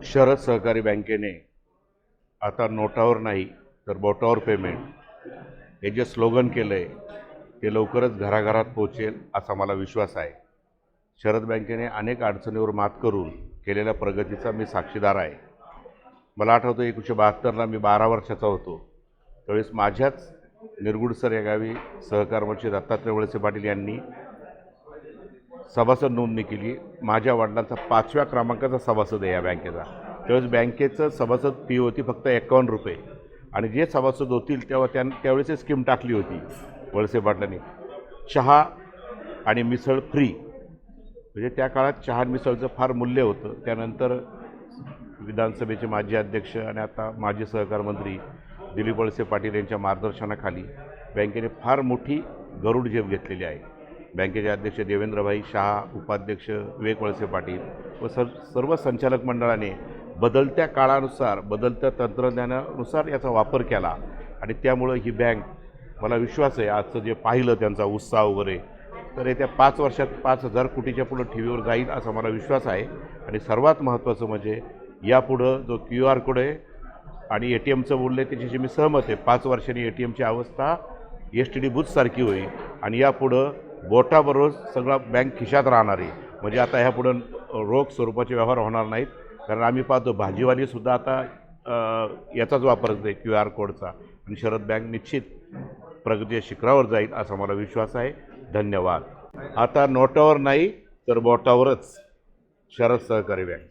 शरद सहकारी बँकेने आता नोटावर नाही तर बोटावर पेमेंट हे जे स्लोगन केलं आहे ते लवकरच घराघरात पोहोचेल असा मला विश्वास आहे. शरद बँकेने अनेक अडचणीवर मात करून केलेल्या प्रगतीचा मी साक्षीदार आहे. मला आठवतं 1972ला मी 12 वर्षाचा होतो. त्यावेळेस माझ्याच निरगुडसर या गावी सहकार मंत्री दत्तात्रय वळसे पाटील यांनी सभासद नोंदणी केली. माझ्या वडिलांचा 5व्या क्रमांकाचा सभासद आहे या बँकेचा. त्यावेळेस बँकेचं सभासद फी होती फक्त 51 रुपये आणि जे सभासद होतील त्यावेळेस स्कीम टाकली होती वळसे पाटलांनी, चहा आणि मिसळ फ्री. म्हणजे त्या काळात चहा आणि मिसळचं फार मूल्य होतं. त्यानंतर विधानसभेचे माजी अध्यक्ष आणि आता माजी सहकार मंत्री दिलीप वळसे पाटील यांच्या मार्गदर्शनाखाली बँकेने फार मोठी गरुड झेप घेतलेली आहे. बँकेचे अध्यक्ष देवेंद्रभाई शहा, उपाध्यक्ष विवेक वळसे पाटील व सर्व संचालक मंडळाने बदलत्या काळानुसार बदलत्या तंत्रज्ञानानुसार याचा वापर केला आणि त्यामुळं ही बँक, मला विश्वास आहे आजचं जे पाहिलं त्यांचा उत्साह वगैरे, तर येत्या 5 वर्षात 5,000 कोटीच्या पुढं ठेवीवर जाईल असा मला विश्वास आहे. आणि सर्वात महत्त्वाचं म्हणजे यापुढं जो QR कोड आहे आणि ATMचं बोलले त्याच्याशी मी सहमत आहे. 5 वर्षांनी ATMची अवस्था STD बूथसारखी होईल आणि यापुढं बोटाबरोबर सगळं बँक खिशात राहणार आहे. म्हणजे आता ह्यापुढं रोख स्वरूपाचे व्यवहार होणार नाहीत. कारण आम्ही पाहतो भाजीवालीसुद्धा आता याचाच वापर करते QR कोडचा. आणि शरद बँक निश्चित प्रगतीच्या शिखरावर जाईल असा मला विश्वास आहे. धन्यवाद. आता नोटावर नाही तर बोटावरच शरद सहकारी बँक.